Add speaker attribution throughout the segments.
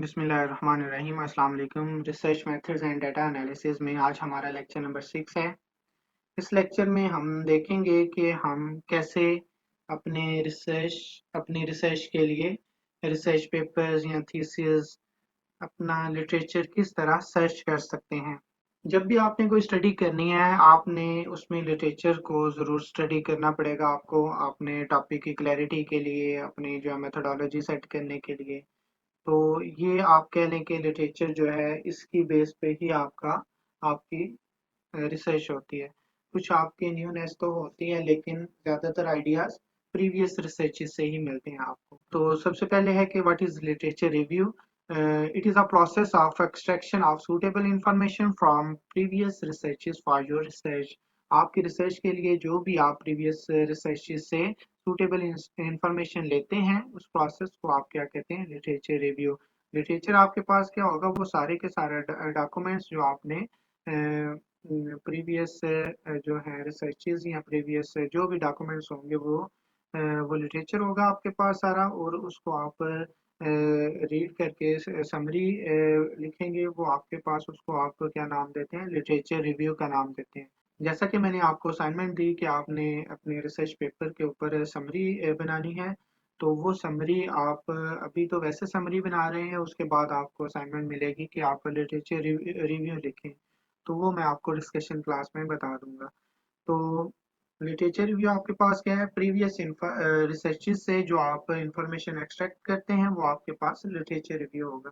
Speaker 1: बिस्मिल्लाहिर्रहमानिर्रहीम। अस्सलाम वालेकुम। Research methods and data analysis में आज हमारा लेक्चर नंबर 6 है। इस लेक्चर में हम देखेंगे कि हम कैसे अपने अपनी रिसर्च के लिए रिसर्च पेपर्स या थीसिस अपना लिटरेचर किस तरह सर्च कर सकते हैं। जब भी आपने कोई स्टडी करनी है आपने उसमें लिटरेचर को ज़रूर स्टडी करना पड़ेगा आपको, अपने टॉपिक की क्लैरिटी के लिए, अपनी जो मेथोडोलॉजी सेट करने के लिए। तो ये आप कह लें कि लिटरेचर जो है इसकी बेस पे ही आपकी रिसर्च होती है। कुछ आपके न्यूनेस तो होती है लेकिन ज़्यादातर आइडियाज़ प्रीवियस रिसर्चेस से ही मिलते हैं आपको। तो सबसे पहले है कि what is literature review. It is a process of extraction of suitable information from previous researches for your research. आपकी रिसर्च के लिए जो भी आप प्रीवियस रिसर्चेस से सूटेबल इंफॉर्मेशन लेते हैं उस प्रोसेस को आप क्या कहते हैं, लिटरेचर रिव्यू। लिटरेचर आपके पास क्या होगा, वो सारे के सारे डॉक्यूमेंट्स जो आपने प्रीवियस जो है रिसर्चेज या प्रीवियस जो भी डॉक्यूमेंट्स होंगे वो लिटरेचर होगा आपके पास सारा, और उसको आप रीड करके समरी लिखेंगे, वो आपके पास उसको आप क्या नाम देते हैं, लिटरेचर रिव्यू का नाम देते हैं। जैसा कि मैंने आपको असाइनमेंट दी कि आपने अपने रिसर्च पेपर के ऊपर समरी बनानी है, तो वो समरी आप अभी तो वैसे समरी बना रहे हैं, उसके बाद आपको असाइनमेंट मिलेगी कि आप लिटरेचर रिव्यू लिखें। तो वो मैं आपको डिस्कशन क्लास में बता दूंगा। तो लिटरेचर रिव्यू आपके पास क्या है, प्रीवियस रिसर्चेस से जो आप इंफॉर्मेशन एक्सट्रैक्ट करते हैं वो आपके पास लिटरेचर रिव्यू होगा।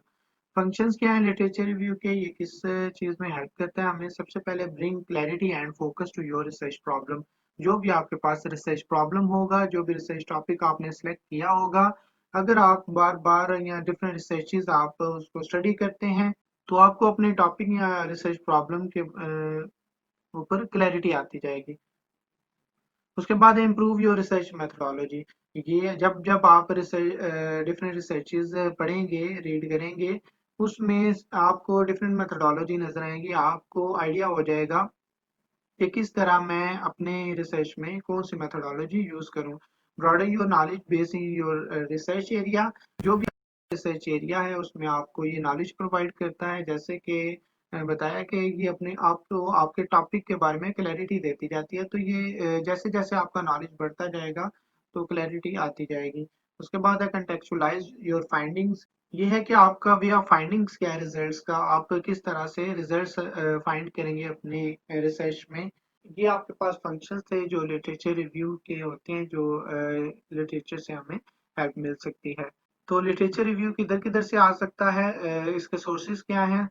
Speaker 1: फंक्शंस क्या है लिटरेचर रिव्यू के, ये किस चीज़ में हेल्प करता है हमें, सबसे पहले bring clarity and focus to your research problem. जो भी आपके पास रिसर्च प्रॉब्लम होगा, जो भी रिसर्च टॉपिक आपने सेलेक्ट किया होगा, अगर आप बार बार या डिफरेंट रिसर्चेज आप उसको स्टडी करते हैं तो आपको अपने टॉपिक या रिसर्च प्रॉब्लम के ऊपर क्लैरिटी आती जाएगी। उसके बाद है इम्प्रूव योर रिसर्च मेथोडोलॉजी। ये जब जब आप रिसर्च डिफरेंट रिसर्चेज पढ़ेंगे, रीड करेंगे, उसमें आपको डिफरेंट मेथोडोलॉजी नजर आएगी, आपको आइडिया हो जाएगा कि किस तरह मैं अपने रिसर्च में कौन सी मेथोडोलॉजी यूज करूं। Broaden your knowledge base in your research area. जो भी रिसर्च एरिया है उसमें आपको ये नॉलेज प्रोवाइड करता है, जैसे कि बताया कि ये अपने आपको आपके टॉपिक के बारे में क्लैरिटी देती जाती है। तो ये जैसे जैसे आपका नॉलेज बढ़ता जाएगा तो क्लैरिटी आती जाएगी। उसके बाद है कंटेक्चुअलाइज योर फाइंडिंग्स। ये है कि आपका वे ऑफ फाइंडिंग्स क्या है, रिजल्ट्स का आप किस तरह से रिजल्ट्स फाइंड करेंगे अपनी रिसर्च में। ये आपके पास फंक्शंस थे जो लिटरेचर रिव्यू के होते हैं, जो लिटरेचर से हमें हेल्प मिल सकती है। तो लिटरेचर रिव्यू किधर किधर से आ सकता है, इसके सोर्सेज क्या हैं।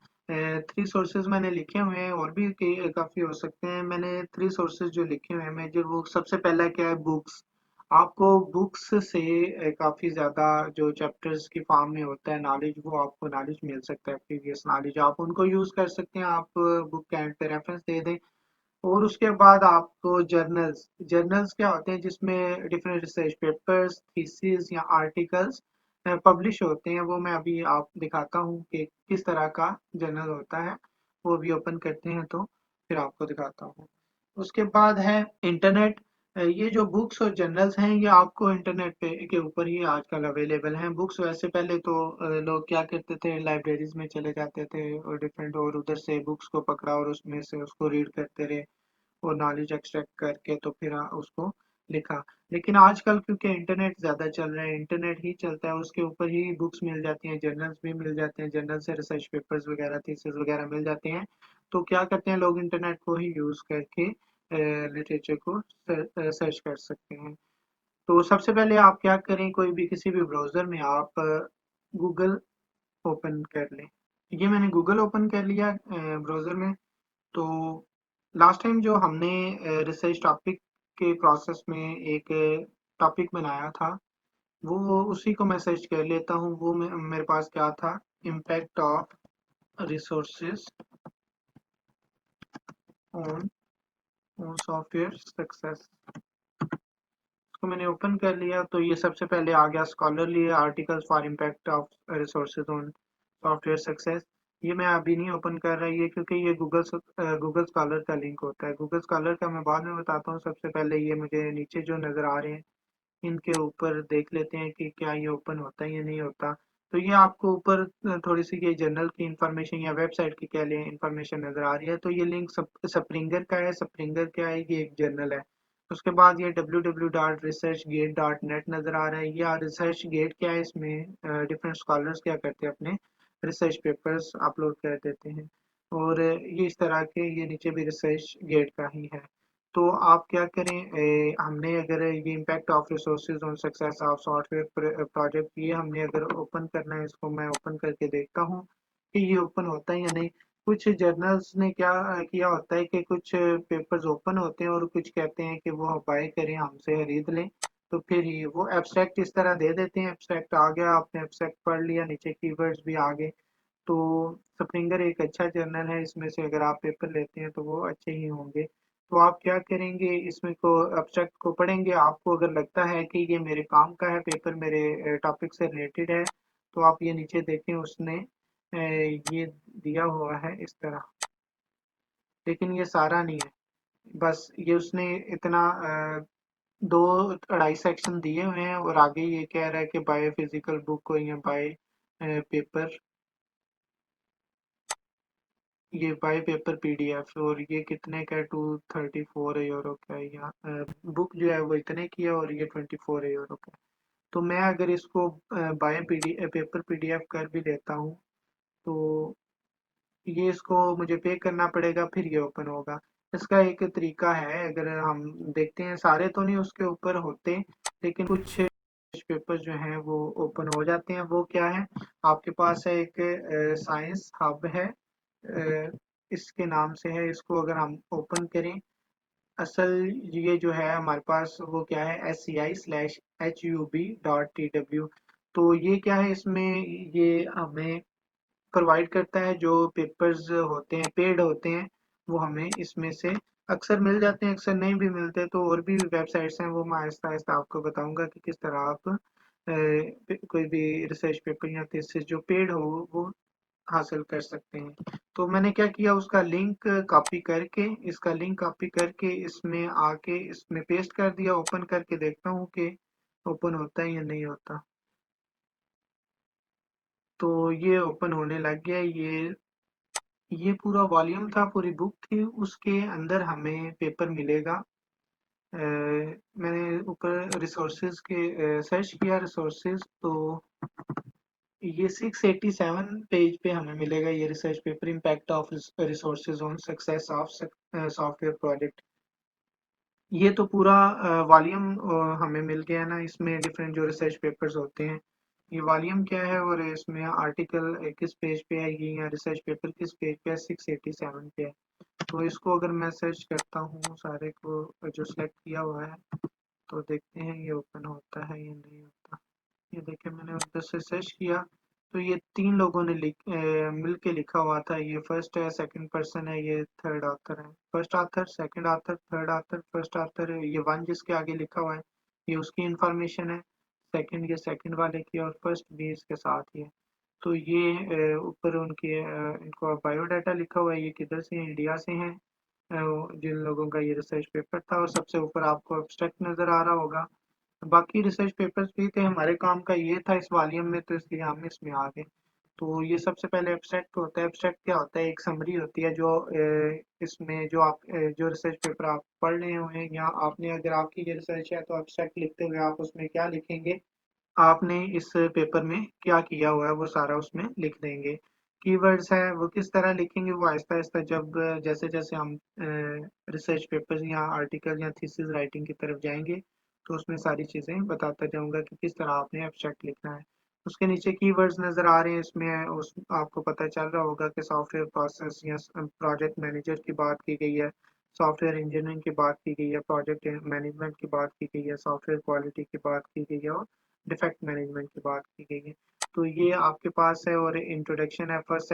Speaker 1: थ्री सोर्सेज मैंने लिखे हुए हैं, और भी काफ़ी हो सकते हैं। मैंने थ्री सोर्सेज जो लिखे हुए हैं मेजर, वो सबसे पहला क्या है, बुक्स। आपको बुक्स से काफ़ी ज़्यादा जो चैप्टर्स की फॉर्म में होता है नॉलेज, वो आपको नॉलेज मिल सकता है, प्रीवियस नॉलेज आप उनको यूज़ कर सकते हैं, आप बुक के एंड पे रेफरेंस दे दें। और उसके बाद आपको जर्नल्स, जर्नल्स क्या होते हैं जिसमें डिफरेंट रिसर्च पेपर्स, थीसिस या आर्टिकल्स पब्लिश होते हैं। वो मैं अभी आप दिखाता हूँ कि किस तरह का जर्नल होता है, वो भी ओपन करते हैं तो फिर आपको दिखाता हूँ। उसके बाद है इंटरनेट। ये जो बुक्स और जर्नल्स हैं ये आपको इंटरनेट पे के ऊपर ही आजकल अवेलेबल हैं। बुक्स वैसे पहले तो लोग क्या करते थे, लाइब्रेरीज में चले जाते थे और डिफरेंट और उधर से बुक्स को पकड़ा और उसमें से उसको रीड करते रहे और नॉलेज एक्सट्रैक्ट करके तो फिर उसको लिखा। लेकिन आजकल क्योंकि इंटरनेट ज़्यादा चल रहा है, इंटरनेट ही चलता है, उसके ऊपर ही बुक्स मिल जाती हैं, जर्नल्स भी मिल जाते हैं, जर्नल से रिसर्च पेपर्स वगैरह, थीसिस वगैरह मिल जाते हैं। तो क्या करते हैं लोग, इंटरनेट को ही यूज़ करके लिटरेचर को सर्च कर सकते हैं। तो सबसे पहले आप क्या करें, कोई भी किसी भी ब्राउज़र में आप गूगल ओपन कर लें। ये मैंने गूगल ओपन कर लिया ब्राउज़र में। तो लास्ट टाइम जो हमने रिसर्च टॉपिक के प्रोसेस में एक टॉपिक बनाया था, वो उसी को मैं सर्च कर लेता हूँ। वो मेरे पास क्या था, impact of resources on on software success. इसको मैंने ओपन कर लिया तो ये सबसे पहले आ गया scholarly articles for impact of resources on software success. ये मैं अभी नहीं ओपन कर रहा, ये क्योंकि ये गूगल स्कॉलर का लिंक होता है। गूगल स्कॉलर का मैं बाद में बताता हूँ, सबसे पहले ये मुझे नीचे जो नज़र आ रहे हैं इनके ऊपर देख लेते हैं कि क्या ये ओपन होता है या नहीं होता। तो ये आपको ऊपर थोड़ी सी ये जर्नल की इंफॉर्मेशन या वेबसाइट की कह लें इंफॉर्मेशन नजर आ रही है। तो ये लिंक स्प्रिंगर का है। स्प्रिंगर क्या है? ये एक जर्नल है। उसके बाद ये www.researchgate.net नजर आ रहा है। ये रिसर्च गेट क्या है? इसमें डिफरेंट स्कॉलर्स क्या करते हैं, अपने रिसर्च पेपर्स अपलोड कर देते हैं। और ये इस तरह के ये नीचे भी रिसर्च गेट का ही है। तो आप क्या करें, हमने अगर ये impact of resources on success of software project, ये हमने अगर ओपन करना है, इसको मैं ओपन करके देखता हूँ कि ये ओपन होता है या नहीं। कुछ जर्नल्स ने क्या किया होता है कि कुछ पेपर्स ओपन होते हैं और कुछ कहते हैं कि वो बाय करें, हमसे खरीद लें। तो फिर ये वो एब्स्ट्रैक्ट इस तरह दे देते हैं। एब्स्ट्रैक्ट आ गया, आपने एब्स्ट्रैक्ट पढ़ लिया, नीचे कीवर्ड्स भी आ गए। तो स्प्रिंगर एक अच्छा जर्नल है। इसमें से अगर आप पेपर लेते हैं तो वो अच्छे ही होंगे। तो आप क्या करेंगे, इसमें को एब्स्ट्रैक्ट को पढ़ेंगे। आपको अगर लगता है कि ये मेरे काम का है, पेपर मेरे टॉपिक से रिलेटेड है, तो आप ये नीचे देखें, उसने ये दिया हुआ है इस तरह। लेकिन ये सारा नहीं है, बस ये उसने इतना दो अढ़ाई सेक्शन दिए हुए हैं और आगे ये कह रहा है कि बाय फिजिकल बुक को या बाय पेपर, ये बाय पेपर पीडीएफ। और ये कितने का है? 234 यूरो का है। यहाँ बुक जो है वो इतने की है और ये 24 यूरो का है। तो मैं अगर इसको बाय पेपर पीडीएफ कर भी लेता हूँ, तो ये इसको मुझे पे करना पड़ेगा, फिर ये ओपन होगा। इसका एक तरीका है, अगर हम देखते हैं, सारे तो नहीं उसके ऊपर होते, लेकिन कुछ पेपर जो हैं वो ओपन हो जाते हैं। वो क्या है? आपके पास है एक साइंस हब है, इसके नाम से है। इसको अगर हम ओपन करें, असल ये जो है हमारे पास वो क्या है, SCI/HUB.TW। तो ये क्या है, इसमें ये हमें प्रोवाइड करता है। जो पेपर्स होते हैं, पेड होते हैं, वो हमें इसमें से अक्सर मिल जाते हैं, अक्सर नहीं भी मिलते। तो और भी वेबसाइट्स हैं, वो मैं आहिस्ता आहिस्ता आपको बताऊंगा कि किस तरह आप कोई भी रिसर्च पेपर या थीसिस जो पेड हो वो हासिल कर सकते हैं। तो मैंने क्या किया, उसका लिंक कॉपी करके, इसका लिंक कॉपी करके इसमें आके इसमें पेस्ट कर दिया। ओपन करके देखता हूँ कि ओपन होता है या नहीं होता। तो ये ओपन होने लग गया। ये पूरा वॉल्यूम था, पूरी बुक थी, उसके अंदर हमें पेपर मिलेगा। मैंने ऊपर रिसोर्सेज के सर्च किया रिसोर्सेज, तो ये 687 पेज पे हमें मिलेगा ये research paper, impact of resources on success of software project. ये तो पूरा वॉल्यूम हमें मिल गया ना। इसमें डिफरेंट जो रिसर्च पेपर्स होते हैं, ये वॉल्यूम क्या है और इसमें आर्टिकल किस पेज पे है, ये या रिसर्च पेपर किस पेज पे है, 687 पे है। तो इसको अगर मैं सर्च करता हूँ सारे को जो सिलेक्ट किया हुआ है, तो देखते हैं ये ओपन होता है या नहीं होता। ये देखिए, मैंने उधर से सर्च किया, तो ये तीन लोगों ने मिल के लिखा हुआ था। ये फर्स्ट है, सेकंड पर्सन है, ये थर्ड ऑथर है। First author, second author, third author. First author ये वन जिसके आगे लिखा हुआ है, ये उसकी इंफॉर्मेशन है। सेकंड ये सेकंड वाले की, और फर्स्ट भी इसके साथ ही है। तो ये ऊपर उनकी इनको बायोडाटा लिखा हुआ है, ये किधर से हैं, इंडिया से हैं। जिन लोगों का ये रिसर्च पेपर था, और सबसे ऊपर आपको एब्स्ट्रैक्ट नजर आ रहा होगा। बाकी रिसर्च पेपर्स भी थे, हमारे काम का ये था इस वॉल्यूम में, तो इसलिए हम इसमें आ गए। तो ये सबसे पहले एब्स्ट्रैक्ट होता है। एब्स्ट्रैक्ट क्या होता है? एक समरी होती है जो इसमें जो आप जो रिसर्च पेपर आप पढ़ रहे हुए हैं, या आपने अगर आपकी ये रिसर्च है, तो एब्स्ट्रैक्ट लिखते हुए आप उसमें क्या लिखेंगे, आपने इस पेपर में क्या किया हुआ है वो सारा उसमें लिख देंगे। कीवर्ड्स है वो किस तरह लिखेंगे, वो आहिस्ता आहिस्ता जब जैसे जैसे हम रिसर्च पेपर्स या आर्टिकल या थीसिस राइटिंग की तरफ जाएंगे, तो उसमें सारी चीज़ें बताता जाऊंगा कि किस तरह आपने एब्स्ट्रैक्ट लिखना है। उसके नीचे कीवर्ड्स नज़र आ रहे हैं, इसमें उस आपको पता चल रहा होगा कि सॉफ्टवेयर प्रोसेस या प्रोजेक्ट मैनेजर की बात की गई है, सॉफ्टवेयर इंजीनियरिंग की बात की गई है, प्रोजेक्ट मैनेजमेंट की बात की गई है, सॉफ्टवेयर क्वालिटी की बात की गई है, और डिफेक्ट मैनेजमेंट की बात की गई है। तो ये आपके पास है। और इंट्रोडक्शन है, फर्स्ट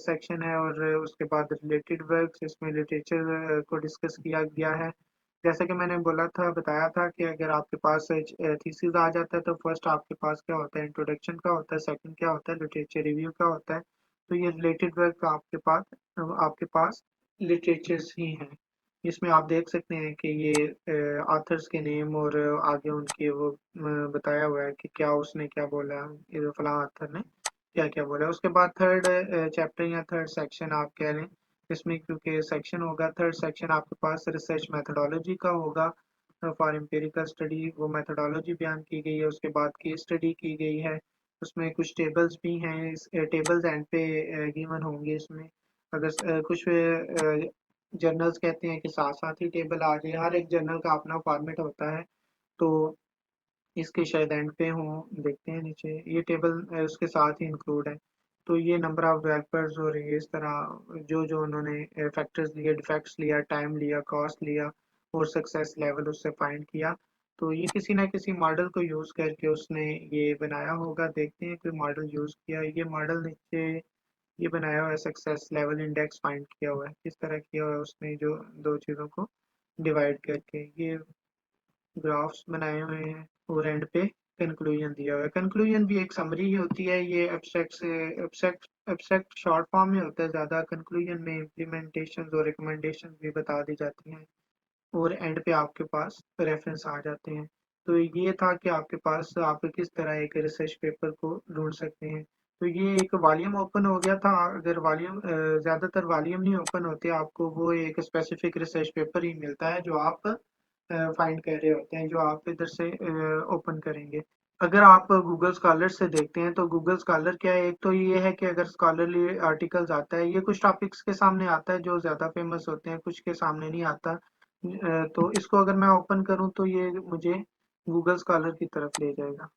Speaker 1: सेक्शन है, और उसके बाद रिलेटेड वर्क्स, इसमें लिटरेचर को डिस्कस किया गया है। जैसा कि मैंने बोला था, बताया था कि अगर आपके पास थीसिस आ जाता है, तो फर्स्ट आपके पास क्या होता है, इंट्रोडक्शन का होता है, सेकंड क्या होता है, लिटरेचर रिव्यू का होता है। तो ये रिलेटेड वर्क आपके पास लिटरेचर्स ही हैं। इसमें आप देख सकते हैं कि ये ऑथर्स के नेम और आगे उनके वो बताया हुआ है कि क्या उसने क्या बोला, ये फलां ऑथर ने क्या क्या बोला। उसके बाद थर्ड चैप्टर या थर्ड सेक्शन आप कह लें, इसमें क्योंकि सेक्शन होगा, थर्ड सेक्शन आपके पास रिसर्च मेथोडोलॉजी का होगा। फॉर एम्पिरिकल स्टडी वो मेथोडोलॉजी बयान की गई है। उसके बाद केस स्टडी की गई है, उसमें कुछ टेबल्स भी हैं, इस टेबल्स एंड पे गिवन होंगे इसमें। अगर कुछ जर्नल्स कहते हैं कि साथ साथ ही टेबल आ जाए, हर एक जर्नल का अपना फॉर्मेट होता है, तो इसके शायद एंड पे हों, देखते हैं नीचे ये टेबल उसके साथ ही इंक्लूड है। तो ये नंबर ऑफ डेवलपर्स और ये इस तरह जो जो उन्होंने फैक्टर्स लिए, डिफेक्ट्स लिया, टाइम लिया, कॉस्ट लिया और सक्सेस लेवल उससे फाइंड किया। तो ये किसी ना किसी मॉडल को यूज़ करके उसने ये बनाया होगा। देखते हैं कोई मॉडल यूज़ किया, ये मॉडल नीचे ये बनाया हुआ है, सक्सेस लेवल इंडेक्स फाइंड किया हुआ है, किस तरह किया हुआ है उसने, जो दो चीज़ों को डिवाइड करके ये ग्राफ्स बनाए हुए हैं और एंड पे कंक्लूजन दिया हुआ है। कंक्लूजन भी एक समरी ही होती है, ये एब्स्ट्रैक्ट से एब्स्ट्रैक्ट शॉर्ट फॉर्म में होता है ज़्यादा। कंक्लूजन में इम्प्लीमेंटेशन और रिकमेंडेशन भी बता दी जाती हैं और एंड पे आपके पास रेफरेंस आ जाते हैं। तो ये था कि आपके पास आप किस तरह एक रिसर्च पेपर को ढूंढ सकते हैं। तो ये एक वॉल्यूम ओपन हो गया था। अगर वॉल्यूम ज़्यादातर वॉल्यूम नहीं ओपन होते, आपको वो एक स्पेसिफिक रिसर्च पेपर ही मिलता है जो आप फाइंड कर रहे होते हैं, जो आप इधर से ओपन करेंगे। अगर आप गूगल स्कॉलर से देखते हैं तो गूगल स्कॉलर क्या है, एक तो ये है कि अगर स्कॉलरली आर्टिकल्स आता है, ये कुछ टॉपिक्स के सामने आता है जो ज़्यादा फेमस होते हैं, कुछ के सामने नहीं आता। तो इसको अगर मैं ओपन करूं तो ये मुझे गूगल स्कॉलर की तरफ ले जाएगा।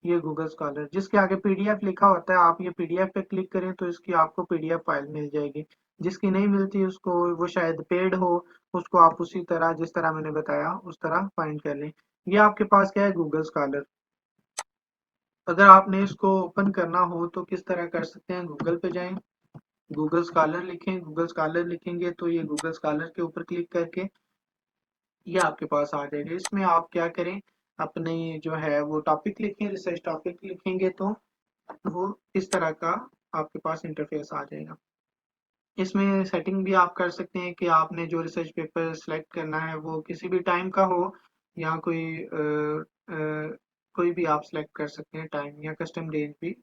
Speaker 1: ये गूगल स्कॉलर जिसके आगे पीडीएफ लिखा होता है, आप ये पीडीएफ पे क्लिक करें तो इसकी आपको पीडीएफ फाइल मिल जाएगी। जिसकी नहीं मिलती उसको, वो शायद पेड हो, उसको आप उसी तरह जिस तरह मैंने बताया उस तरह फाइंड कर लें। ये आपके पास क्या है, गूगल स्कॉलर। अगर आपने इसको ओपन करना हो तो किस तरह कर सकते हैं, गूगल पे जाएं, गूगल स्कॉलर लिखें, गूगल स्कॉलर लिखेंगे तो ये गूगल स्कॉलर के ऊपर क्लिक करके ये आपके पास आ जाएगा। इसमें आप क्या करें, अपने जो है वो टॉपिक लिखें, रिसर्च टॉपिक लिखेंगे तो वो इस तरह का आपके पास इंटरफेस आ जाएगा। इसमें सेटिंग भी आप कर सकते हैं कि आपने जो रिसर्च पेपर सेलेक्ट करना है वो किसी भी टाइम का हो, या कोई भी आप सेलेक्ट कर सकते हैं टाइम, या कस्टम डेट भी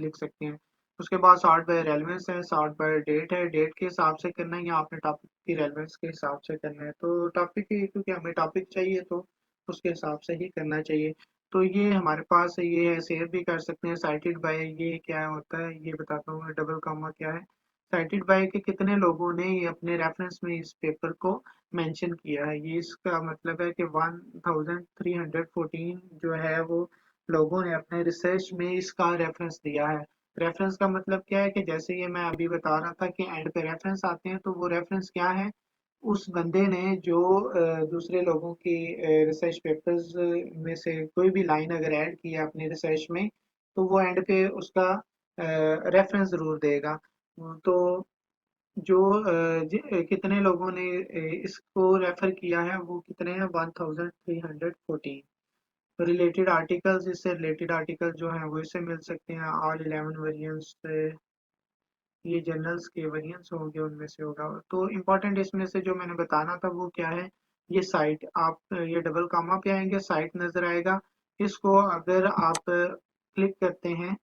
Speaker 1: लिख सकते हैं। उसके बाद सॉर्ट बाय रेलेवेंस है, सॉर्ट बाय डेट है, डेट के हिसाब से करना है या आपने टॉपिक की रेलेवेंस के हिसाब से करना है। तो टॉपिक की, क्योंकि हमें टॉपिक चाहिए तो उसके हिसाब से ही करना चाहिए। तो ये हमारे पास ये है, सेव भी कर सकते हैं। साइटेड बाय ये क्या होता है ये बताता हूँ, डबल कॉमा क्या है। साइटेड बाय के कितने लोगों ने ये अपने रेफरेंस में इस पेपर को मेंशन किया है, ये इसका मतलब है कि 1314 जो है वो लोगों ने अपने रिसर्च में इसका रेफरेंस दिया है। रेफरेंस का मतलब क्या है कि जैसे ये मैं अभी बता रहा था कि एंड पे रेफरेंस आते हैं, तो वो रेफरेंस क्या है, उस बंदे ने जो दूसरे लोगों की रिसर्च पेपर्स में से कोई भी लाइन अगर ऐड की है अपनी रिसर्च में, तो वो एंड पे उसका रेफरेंस जरूर देगा। तो जो कितने लोगों ने इसको रेफर किया है वो कितने हैं, 1314। रिलेटेड आर्टिकल्स, इससे रिलेटेड आर्टिकल जो हैं वो इससे मिल सकते हैं। ऑल 11 वेरिएंट्स से ये जर्नल्स के वेरिएंट्स होंगे, उनमें से होगा। तो इम्पोर्टेंट इसमें से जो मैंने बताना था वो क्या है, ये साइट आप ये डबल कामा पे आएंगे, साइट नजर आएगा। इसको अगर आप क्लिक करते हैं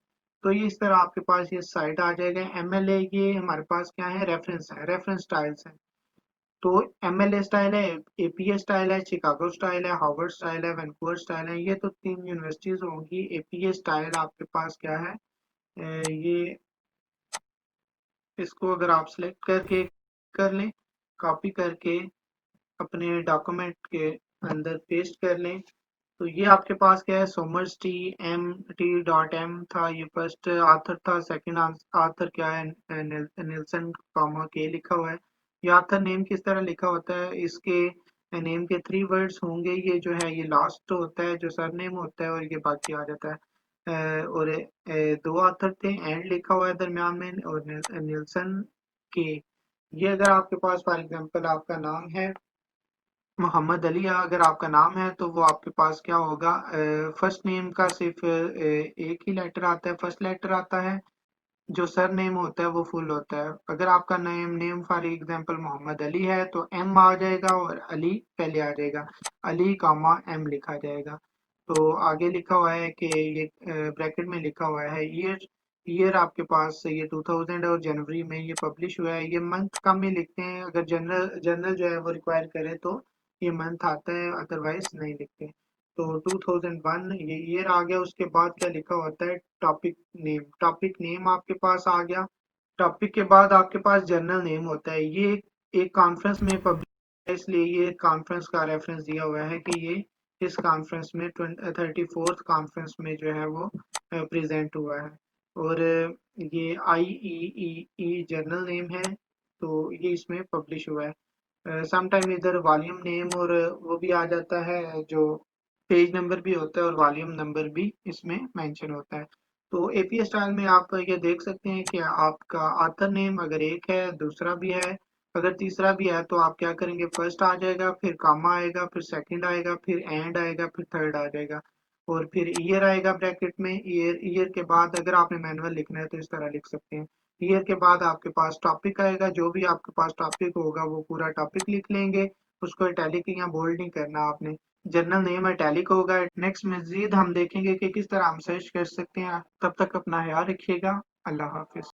Speaker 1: तो ये इस तरह आपके पास ये साइट आ जाएगा। एमएलए ये हमारे पास क्या है, रेफरेंस है, रेफरेंस स्टाइल्स है। तो एमएलए स्टाइल है, एपीए स्टाइल है, शिकागो स्टाइल है, हार्वर्ड स्टाइल है, वैंकूवर स्टाइल है। ये तो तीन यूनिवर्सिटीज होंगी। एपीए स्टाइल आपके पास क्या है, ये इसको अगर आप सेलेक्ट करके कर लें, कॉपी करके अपने डॉक्यूमेंट के अंदर पेस्ट कर लें, तो ये आपके पास क्या है, Somers T M T dot M था, ये फर्स्ट आथर था। सेकंड आथर क्या है, निल्सन कॉमा के लिखा हुआ है। ये आथर नेम किस तरह लिखा होता है, इसके नेम के 3 वर्ड्स होंगे, ये जो है ये लास्ट होता है जो सरनेम होता है, और ये बाकी आ जाता है। और दो आथर थे, एंड लिखा हुआ है दरम्यान में, और निल्सन के। ये अगर आपके पास फॉर एग्जांपल आपका नाम है मोहम्मद अली, अगर आपका नाम है तो वो आपके पास क्या होगा, फर्स्ट नेम का सिर्फ एक ही लेटर आता है, फर्स्ट लेटर आता है। जो सर नेम होता है वो फुल होता है। अगर आपका name name for example Mohammad Ali है तो एम आ जाएगा और अली पहले आ जाएगा, अली कामा एम लिखा जाएगा। तो आगे लिखा हुआ है कि ये ब्रैकेट में लिखा हुआ है ईयर। ईयर आपके पास ये 2000 और जनवरी में ये पब्लिश हुआ है। ये मंथ कम ही लिखते हैं, अगर जनरल जनरल जो है वो रिक्वायर करे तो ये मंथ आता है, अदरवाइज नहीं लिखते। तो 2001 ये ईयर आ गया। उसके बाद क्या लिखा होता है, टॉपिक नेम। टॉपिक नेम आपके पास आ गया। टॉपिक के बाद आपके पास जर्नल नेम होता है। ये एक कॉन्फ्रेंस में पब्लिश है, इसलिए ये कॉन्फ्रेंस का रेफरेंस दिया हुआ है कि ये इस कॉन्फ्रेंस में 34th कॉन्फ्रेंस में जो है वो प्रेजेंट हुआ है। और ये IEEE जर्नल नेम है, तो ये इसमें पब्लिश हुआ है। सम टाइम इधर वॉल्यूम नेम और वो भी आ जाता है, जो पेज नंबर भी होता है और वॉल्यूम नंबर भी इसमें मेंशन होता है। तो एपीएस स्टाइल में आप ये देख सकते हैं कि आपका ऑथर नेम अगर एक है, दूसरा भी है, अगर तीसरा भी है तो आप क्या करेंगे, फर्स्ट आ जाएगा, फिर कॉमा आएगा, फिर सेकंड आएगा, फिर एंड आएगा, फिर थर्ड आ जाएगा, और फिर ईयर आएगा ब्रैकेट में। ईयर ईयर के बाद अगर आपने मैनुअल लिखना है तो इस तरह लिख सकते हैं। ईयर के बाद आपके पास टॉपिक आएगा, जो भी आपके पास टॉपिक होगा वो पूरा टॉपिक लिख लेंगे, उसको इटैलिक या बोल्ड नहीं करना आपने। जर्नल नेम इटैलिक होगा। नेक्स्ट मजीद हम देखेंगे कि किस तरह हम सर्च कर सकते हैं। तब तक अपना ख्याल रखिएगा। अल्लाह हाफिज।